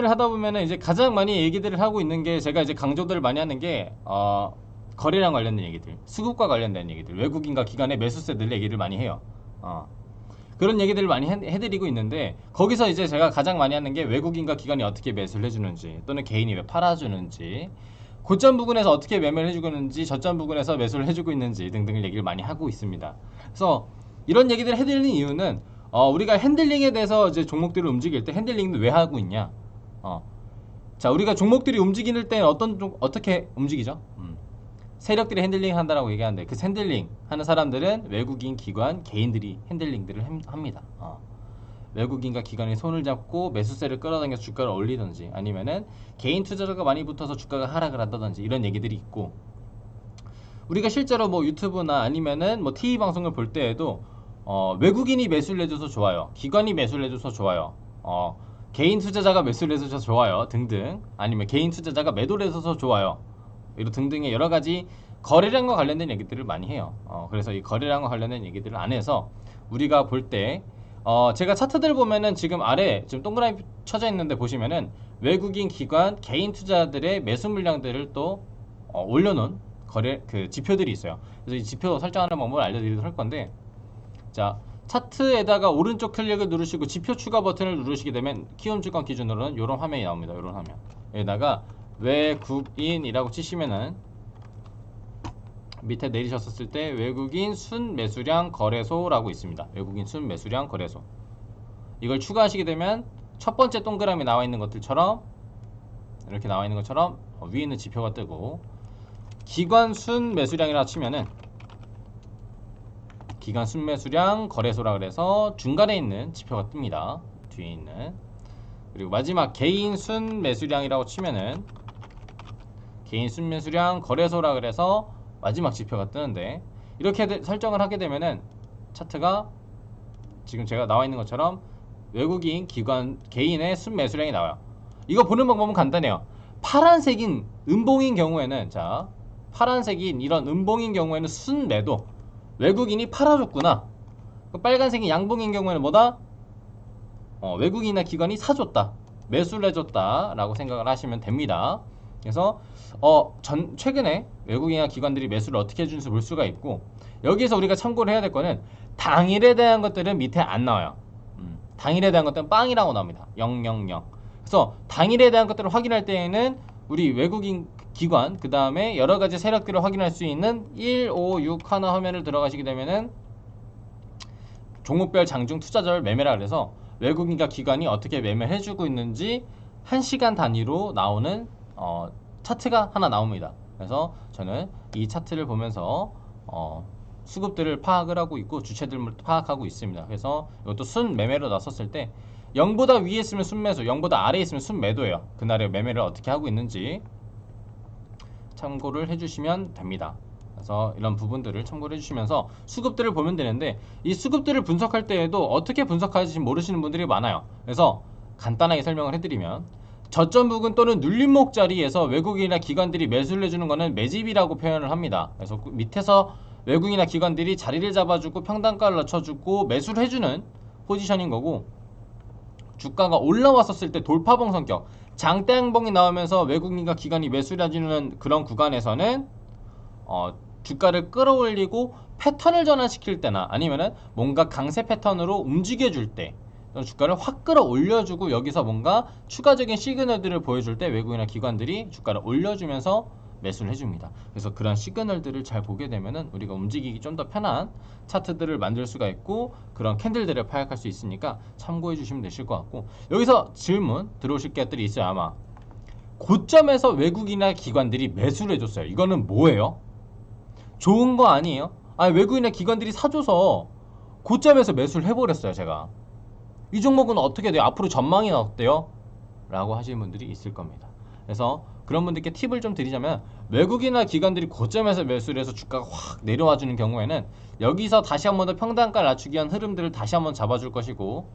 얘기를 하다 보면은 이제 가장 많이 얘기들을 하고 있는 게 제가 이제 강조들을 많이 하는 게 거래량 관련된 얘기들, 수급과 관련된 얘기들, 외국인과 기관의 매수세들 얘기를 많이 해요. 그런 얘기들을 많이 해드리고 있는데 거기서 이제 제가 가장 많이 하는 게 외국인과 기관이 어떻게 매수를 해주는지 또는 개인이 왜 팔아주는지 고점 부근에서 어떻게 매매를 해주고 있는지 저점 부근에서 매수를 해주고 있는지 등등을 얘기를 많이 하고 있습니다. 그래서 이런 얘기들을 해드리는 이유는 우리가 핸들링에 대해서 이제 종목들을 움직일 때 핸들링은 왜 하고 있냐? 자, 우리가 종목들이 움직이는 때는 어떻게 움직이죠? 세력들이 핸들링 한다라고 얘기하는데 그 핸들링 하는 사람들은 외국인, 기관, 개인들이 핸들링들을 합니다. 외국인과 기관이 손을 잡고 매수세를 끌어당겨서 주가를 올리든지 아니면은 개인 투자자가 많이 붙어서 주가가 하락을 한다든지 이런 얘기들이 있고 우리가 실제로 뭐 유튜브나 아니면은 뭐 TV 방송을 볼 때에도 외국인이 매수를 해줘서 좋아요. 기관이 매수를 해줘서 좋아요. 개인 투자자가 매수를 해줘서 좋아요. 등등 아니면 개인 투자자가 매도를 해줘서 좋아요. 이런 등등의 여러 가지 거래량과 관련된 얘기들을 많이 해요. 그래서 이 거래량과 관련된 얘기들을 안 해서 우리가 볼 때 제가 차트들 보면은 지금 아래 지금 동그라미 쳐져 있는데 보시면은 외국인 기관 개인 투자들의 매수 물량들을 또 올려놓은 거래 그 지표들이 있어요. 그래서 이 지표 설정하는 방법을 알려드리도록 할 건데 자 차트에다가 오른쪽 클릭을 누르시고 지표 추가 버튼을 누르시게 되면 키움 주권 기준으로는 이런 화면이 나옵니다. 이런 화면 여기다가 외국인이라고 치시면은 밑에 내리셨을 때 외국인 순매수량 거래소라고 있습니다. 외국인 순매수량 거래소 이걸 추가하시게 되면 첫 번째 동그라미 나와 있는 것들처럼 이렇게 나와 있는 것처럼 위에 있는 지표가 뜨고 기관 순매수량이라 치면은 기관 순매수량 거래소라 그래서 중간에 있는 지표가 뜹니다. 뒤에 있는 그리고 마지막 개인 순매수량이라고 치면은 개인 순매수량 거래소라 그래서 마지막 지표가 뜨는데 이렇게 설정을 하게 되면은 차트가 지금 제가 나와 있는 것처럼 외국인, 기관, 개인의 순매수량이 나와요. 이거 보는 방법은 간단해요. 파란색인 음봉인 경우에는 자 파란색인 이런 음봉인 경우에는 순매도 외국인이 팔아줬구나. 빨간색인 양봉인 경우에는 뭐다? 외국인이나 기관이 사줬다. 매수를 해줬다 라고 생각을 하시면 됩니다. 그래서 최근에 외국인이나 기관들이 매수를 어떻게 해주는지 볼 수가 있고 여기에서 우리가 참고를 해야 될 거는 당일에 대한 것들은 밑에 안 나와요. 당일에 대한 것들은 빵이라고 나옵니다. 000. 그래서 당일에 대한 것들을 확인할 때에는 우리 외국인 기관 그 다음에 여러가지 세력들을 확인할 수 있는 1, 5, 6 하나 화면을 들어가시게 되면은 종목별 장중 투자자별 매매라 그래서 외국인과 기관이 어떻게 매매를 해주고 있는지 1시간 단위로 나오는 차트가 하나 나옵니다. 그래서 저는 이 차트를 보면서 수급들을 파악을 하고 있고 주체들을 파악하고 있습니다. 그래서 이것도 순매매로 나섰을 때 0보다 위에 있으면 순매수, 0보다 아래에 있으면 순매도예요. 그날의 매매를 어떻게 하고 있는지 참고를 해주시면 됩니다. 그래서 이런 부분들을 참고를 해주시면서 수급들을 보면 되는데 이 수급들을 분석할 때에도 어떻게 분석하는지 모르시는 분들이 많아요. 그래서 간단하게 설명을 해드리면 저점 부근 또는 눌림목 자리에서 외국인이나 기관들이 매수를 해주는 것은 매집이라고 표현을 합니다. 그래서 밑에서 외국인이나 기관들이 자리를 잡아주고 평단가를 낮춰주고 매수를 해주는 포지션인 거고 주가가 올라왔었을 때 돌파봉 성격 장대양봉이 나오면서 외국인과 기관이 매수를 해주는 그런 구간에서는 주가를 끌어올리고 패턴을 전환시킬 때나 아니면은 뭔가 강세 패턴으로 움직여줄 때 주가를 확 끌어올려주고 여기서 뭔가 추가적인 시그널들을 보여줄 때 외국인이나 기관들이 주가를 올려주면서 매수를 해줍니다. 그래서 그런 시그널들을 잘 보게 되면은 우리가 움직이기 좀 더 편한 차트들을 만들 수가 있고 그런 캔들들을 파악할 수 있으니까 참고해 주시면 되실 것 같고 여기서 질문 들어오실 것들이 있어요. 아마 고점에서 외국인이나 기관들이 매수를 해줬어요. 이거는 뭐예요? 좋은 거 아니에요? 아니 외국인이나 기관들이 사줘서 고점에서 매수를 해버렸어요. 제가 이 종목은 어떻게 돼요? 앞으로 전망이 어때요? 라고 하시는 분들이 있을 겁니다. 그래서 그런 분들께 팁을 좀 드리자면 외국인이나 기관들이 고점에서 매수를 해서 주가가 확 내려와 주는 경우에는 여기서 다시 한 번 더 평단가를 낮추기 위한 흐름들을 다시 한번 잡아줄 것이고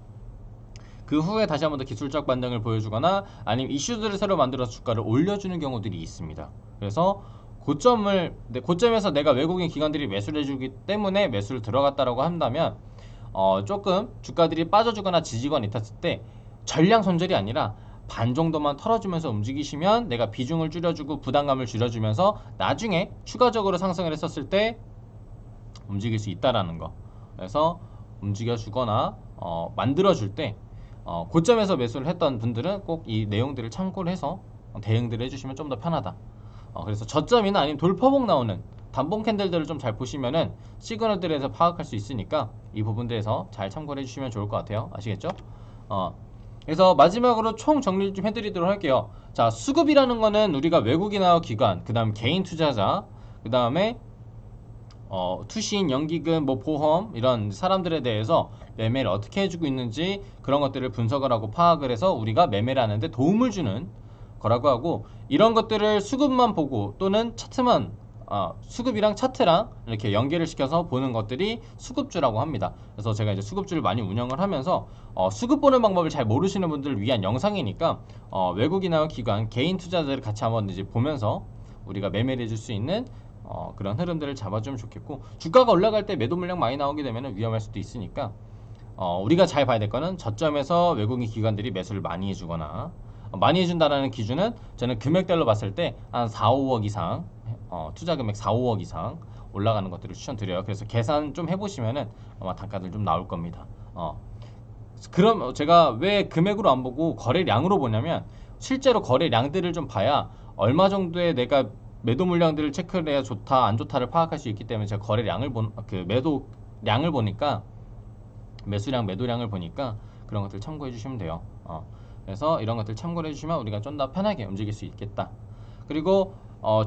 그 후에 다시 한 번 더 기술적 반등을 보여주거나 아니면 이슈들을 새로 만들어서 주가를 올려주는 경우들이 있습니다. 그래서 고점에서 내가 외국인 기관들이 매수를 해주기 때문에 매수를 들어갔다라고 한다면 조금 주가들이 빠져주거나 지지거나 있었을 때 전량 손절이 아니라 반 정도만 털어주면서 움직이시면 내가 비중을 줄여주고 부담감을 줄여주면서 나중에 추가적으로 상승을 했었을 때 움직일 수 있다라는 거. 그래서 움직여주거나 만들어줄 때 고점에서 매수를 했던 분들은 꼭 이 내용들을 참고를 해서 대응들을 해주시면 좀 더 편하다. 그래서 저점이나 아니면 돌파봉 나오는 단봉 캔들들을 좀 잘 보시면은 시그널들에서 파악할 수 있으니까 이 부분들에서 잘 참고를 해주시면 좋을 것 같아요. 아시겠죠? 그래서 마지막으로 총 정리 좀 해드리도록 할게요. 자, 수급이라는 거는 우리가 외국인하고 기관, 그 다음 개인 투자자, 그 다음에 투신, 연기금, 뭐 보험 이런 사람들에 대해서 매매를 어떻게 해주고 있는지 그런 것들을 분석을 하고 파악을 해서 우리가 매매를 하는데 도움을 주는 거라고 하고, 이런 것들을 수급만 보고 또는 차트만 수급이랑 차트랑 이렇게 연계를 시켜서 보는 것들이 수급주라고 합니다. 그래서 제가 이제 수급주를 많이 운영을 하면서 수급 보는 방법을 잘 모르시는 분들을 위한 영상이니까 외국인하고 기관, 개인 투자자를 같이 한번 이제 보면서 우리가 매매를 해줄 수 있는 그런 흐름들을 잡아주면 좋겠고, 주가가 올라갈 때 매도 물량 많이 나오게 되면 위험할 수도 있으니까 우리가 잘 봐야 될 거는 저점에서 외국인 기관들이 매수를 많이 해주거나, 많이 해준다는 기준은 저는 금액대로 봤을 때 한 4, 5억 이상 투자 금액 4, 5억 이상 올라가는 것들을 추천드려요. 그래서 계산 좀 해보시면은 아마 단가들 좀 나올 겁니다. 그럼 제가 왜 금액으로 안 보고 거래량으로 보냐면, 실제로 거래량들을 좀 봐야 얼마 정도의 내가 매도 물량들을 체크를 해야 좋다 안 좋다를 파악할 수 있기 때문에 제가 거래량을 매도량을 보니까, 매수량 매도량을 보니까 그런 것들 참고해 주시면 돼요. 그래서 이런 것들 참고해 주시면 우리가 좀 더 편하게 움직일 수 있겠다. 그리고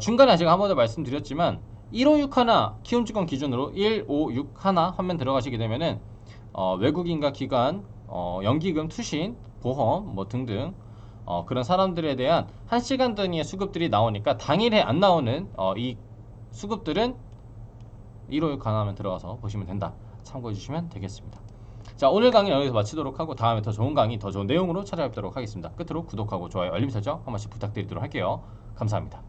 중간에 제가 한 번 더 말씀드렸지만 1561 키움증권 기준으로 1561 화면 들어가시게 되면은 외국인과 기관, 연기금, 투신, 보험 뭐 등등 그런 사람들에 대한 1시간 단위의 수급들이 나오니까 당일에 안 나오는 이 수급들은 1561 화면 들어가서 보시면 된다. 참고해 주시면 되겠습니다. 자, 오늘 강의 여기서 마치도록 하고 다음에 더 좋은 강의, 더 좋은 내용으로 찾아뵙도록 하겠습니다. 끝으로 구독하고 좋아요, 알림 설정 한 번씩 부탁드리도록 할게요. 감사합니다.